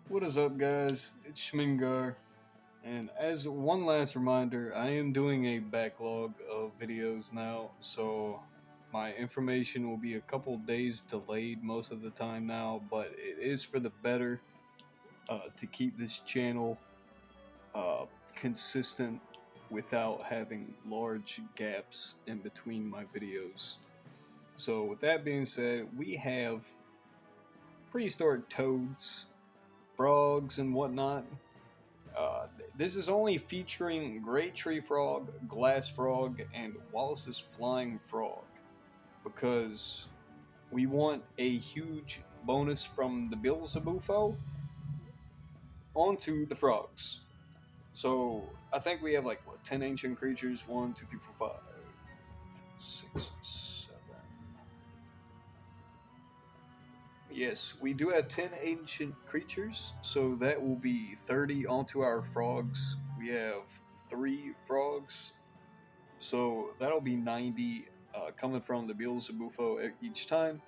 What is up, guys? It's Schmingar, and as one last reminder, I am doing a backlog of videos now, so my information will be a couple days delayed most of the time now, but it is for the better to keep this channel uh, consistent without having large gaps in between my videos. So, with that being said, we have prehistoric toads, frogs, and whatnot. This is only featuring Great Tree Frog, Glass Frog, and Wallace's Flying Frog because we want a huge bonus from the Beelzebufu onto the frogs. So I think we have like what 10 ancient creatures? 1, 2, 3, 4, 5, 6, 7. Yes, we do have 10 ancient creatures, so that will be 30 onto our frogs. We have 3 frogs, so that'll be 90 coming from the Beelzebufu each time.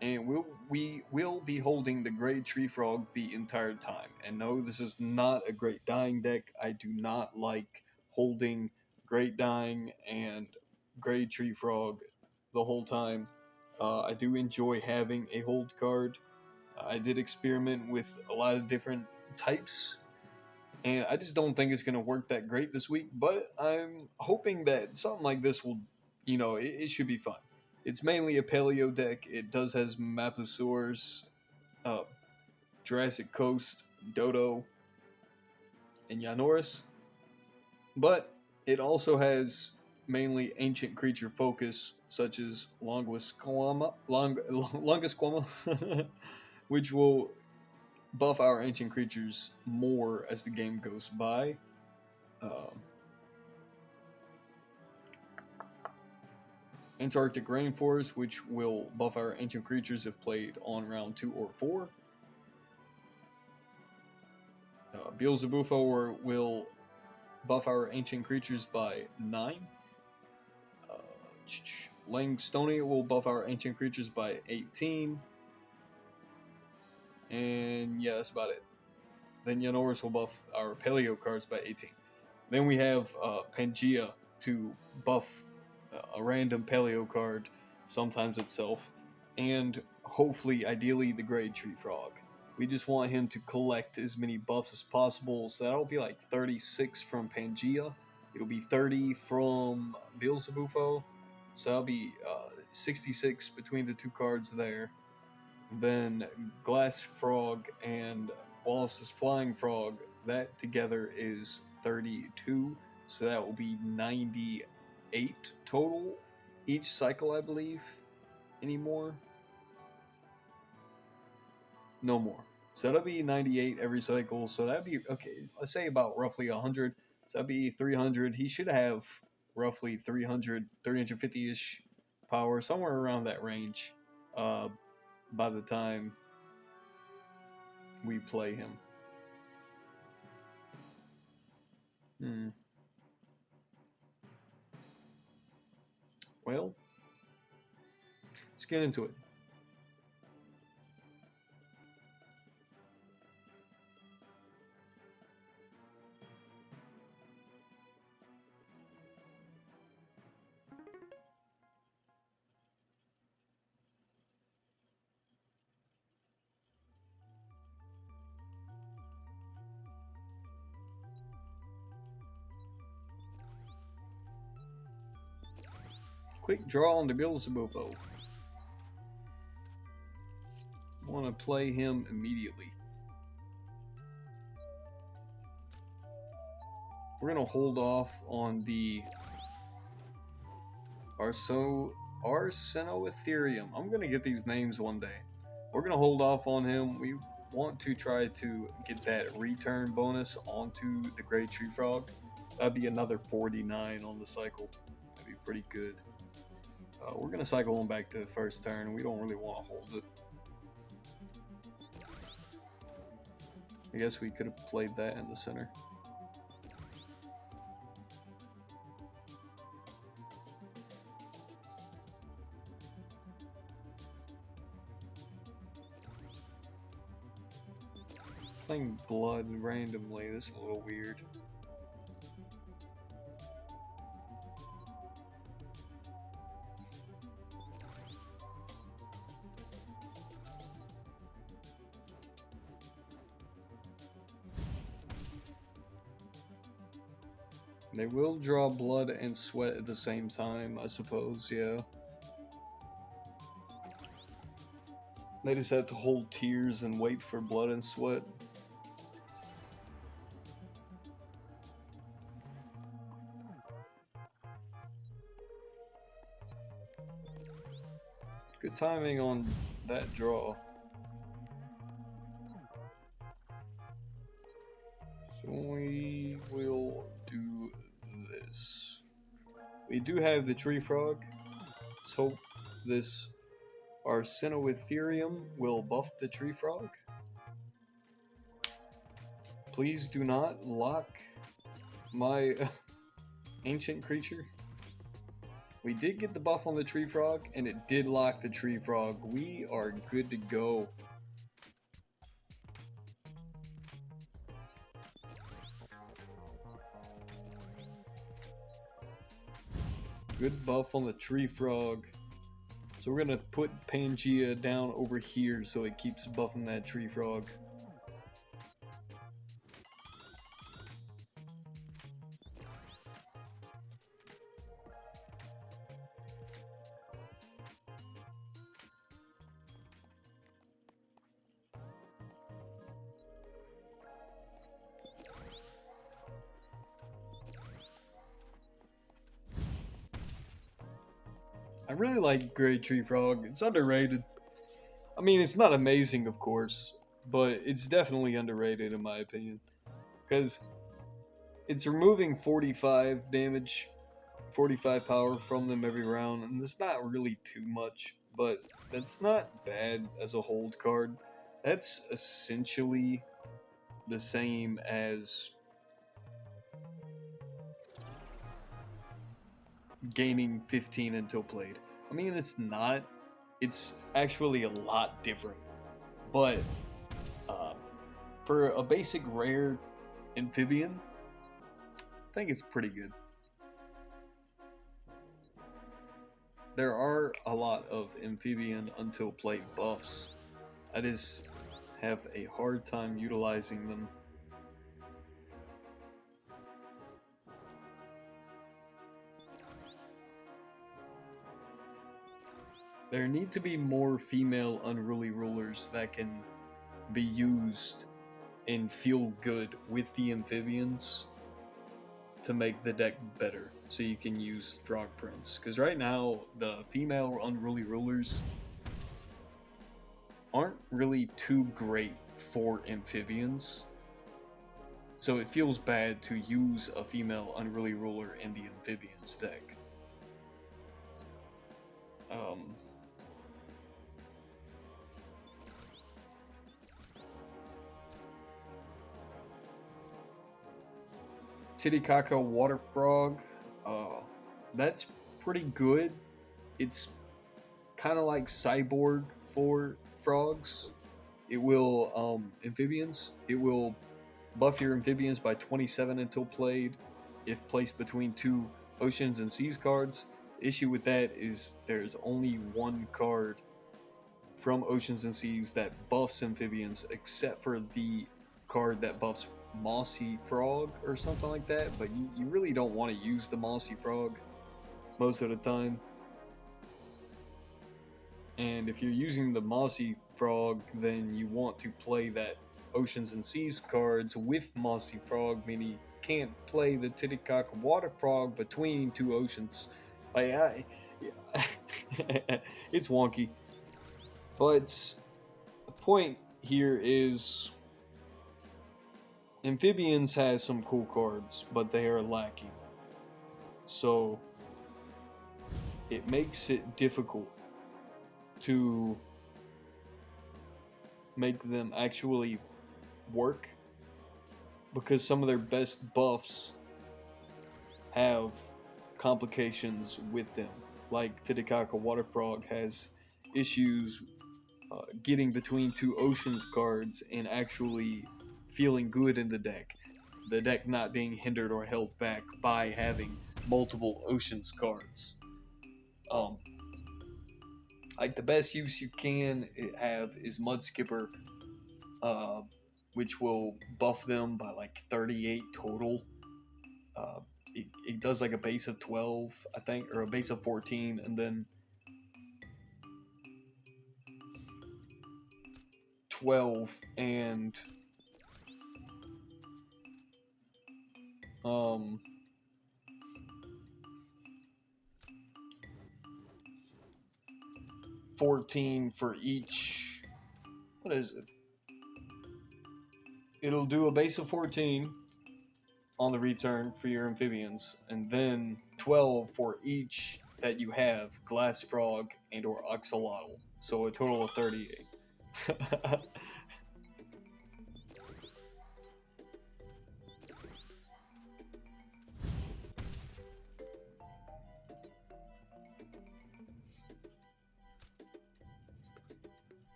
And we will be holding the Great Tree Frog the entire time. And no, this is not a Great Dying deck. I do not like holding Great Dying and Great Tree Frog the whole time. I do enjoy having a hold card. I did experiment with a lot of different types, and I just don't think it's going to work that great this week. But I'm hoping that something like this will, it should be fun. It's mainly a paleo deck. It does has Mapusaurs, uh, Jurassic Coast, Dodo, and Yanoris, but it also has mainly ancient creature focus, such as Longisquama, which will buff our ancient creatures more as the game goes by. Um, Antarctic Rainforest, which will buff our ancient creatures if played on round 2 or 4. Beelzebufu will buff our ancient creatures by 9. Uh, Langstonia will buff our ancient creatures by 18. And yeah, that's about it. Then Yanoris will buff our Paleo cards by 18. Then we have Pangea to buff a random Paleo card, sometimes itself, and hopefully, ideally, the Great Tree Frog. We just want him to collect as many buffs as possible, so that'll be like 36 from Pangea. It'll be 30 from Beelzebufu, so that'll be 66 between the two cards there. Then Glass Frog and Wallace's Flying Frog, that together is 32, so that will be 98 total each cycle, I believe. Anymore? No more. So that'll be 98 every cycle, so that'd be, okay, let's say about roughly 100, so that'd be 300. He should have roughly 300, 350-ish power, somewhere around that range, uh, by the time we play him. Well, let's get into it. Quick draw on the Beelzebufu. Want to play him immediately. We're going to hold off on the Arsenoetherium. I'm going to get these names one day. We're going to hold off on him. We want to try to get that return bonus onto the Great Tree Frog. That'd be another 49 on the cycle. That'd be pretty good. We're going to cycle him back to the first turn. We don't really want to hold it. I guess we could have played that in the center. playing blood randomly. This is a little weird. They will draw blood and sweat at the same time, I suppose, yeah. They just have to hold tears and wait for blood and sweat. Good timing on that draw. So we will do this. We do have the tree frog. Let's hope this Arsenoitherium will buff the tree frog. Please do not lock my ancient creature. We did get the buff on the tree frog, and it did lock the tree frog. We are good to go. Good buff on the tree frog. So we're gonna put Pangea down over here so it keeps buffing that tree frog. I really like Great Tree Frog. It's underrated. I mean, it's not amazing, of course, but it's definitely underrated in my opinion. Because it's removing 45 damage, 45 power from them every round, and it's not really too much, but that's not bad as a hold card. That's essentially the same as gaining 15 until played. I mean, it's not. It's actually a lot different. But for a basic rare amphibian, I think it's pretty good. There are a lot of amphibian until played buffs. I just have a hard time utilizing them. There need to be more female unruly rulers that can be used and feel good with the amphibians to make the deck better, so you can use Frog Prince. Because right now, the female unruly rulers aren't really too great for amphibians. So it feels bad to use a female unruly ruler in the amphibians deck. Titicaca Water Frog, that's pretty good. It's kind of like Cyborg for frogs. It will, amphibians, it will buff your amphibians by 27 until played, if placed between two Oceans and Seas cards. The issue with that is there's only one card from Oceans and Seas that buffs amphibians, except for the card that buffs Mossy Frog or something like that, but you really don't want to use the Mossy Frog most of the time. And if you're using the Mossy Frog, then you want to play that Oceans and Seas cards with Mossy Frog, meaning you can't play the Titicaca Water Frog between two oceans. It's wonky. But the point here is Amphibians has some cool cards, but they are lacking. So it makes it difficult to make them actually work, because some of their best buffs have complications with them. Like Titicaca Water Frog has issues getting between two oceans cards and actually feeling good in the deck. The deck not being hindered or held back by having multiple oceans cards. Um, like the best use you can have is Mud Skipper, uh, which will buff them by like 38 total. It does like a base of 12, I think, or a base of 14, and then 12 and um 14 for each. What is it? It'll do a base of 14 on the return for your amphibians, and then 12 for each that you have glass frog and or axolotl. So a total of 38.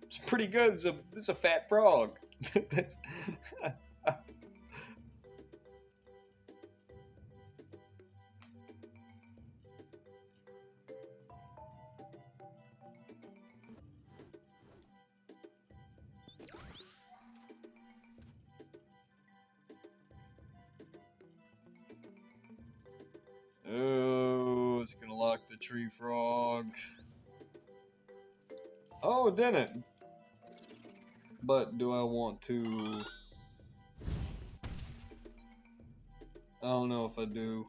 It's pretty good. It's a fat frog. That's, oh, it's gonna lock the tree frog. Oh, it didn't. But do I want to? I don't know if I do.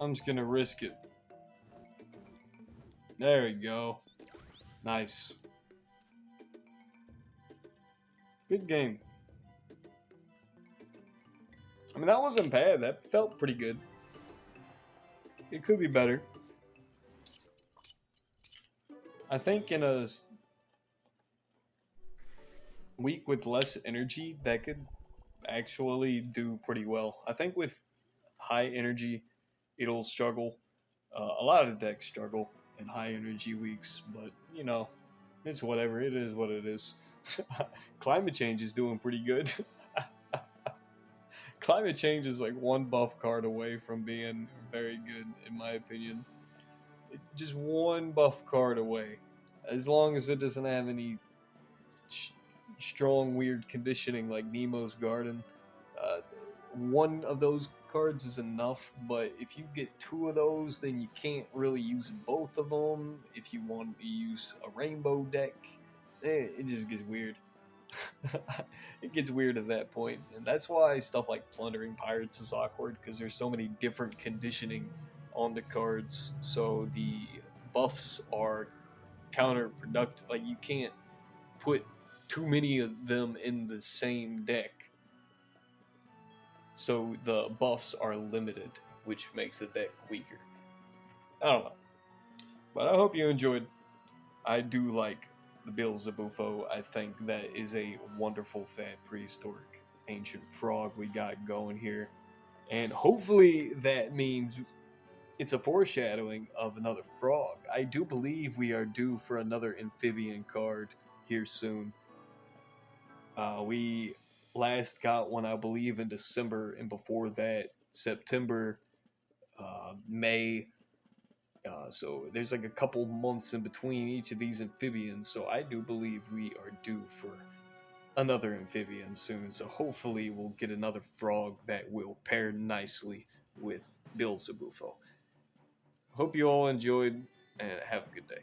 I'm just gonna risk it. There we go. Nice. Good game. I mean, that wasn't bad. That felt pretty good. It could be better. I think in a week with less energy, that could actually do pretty well. I think with high energy, it'll struggle. A lot of the decks struggle in high energy weeks, but you know, it's whatever. It is what it is. Climate change is doing pretty good. Climate change is like one buff card away from being very good, in my opinion. Just one buff card away. As long as it doesn't have any strong, weird conditioning like Nemo's Garden. Uh, one of those cards is enough, but if you get two of those, then you can't really use both of them. If you want to use a rainbow deck, it just gets weird. It gets weird at that point, and that's why stuff like Plundering Pirates is awkward, because there's so many different conditioning on the cards, so the buffs are counterproductive. Like, you can't put too many of them in the same deck, so the buffs are limited, which makes the deck weaker. I don't know, but I hope you enjoyed. I do like the Beelzebufu. I think that is a wonderful fat prehistoric ancient frog we got going here, and hopefully that means it's a foreshadowing of another frog. I do believe we are due for another amphibian card here soon. We last got one, I believe, in December, and before that, September, May. So there's like a couple months in between each of these amphibians. So I do believe we are due for another amphibian soon. So hopefully we'll get another frog that will pair nicely with Beelzebufu. Hope you all enjoyed, and have a good day.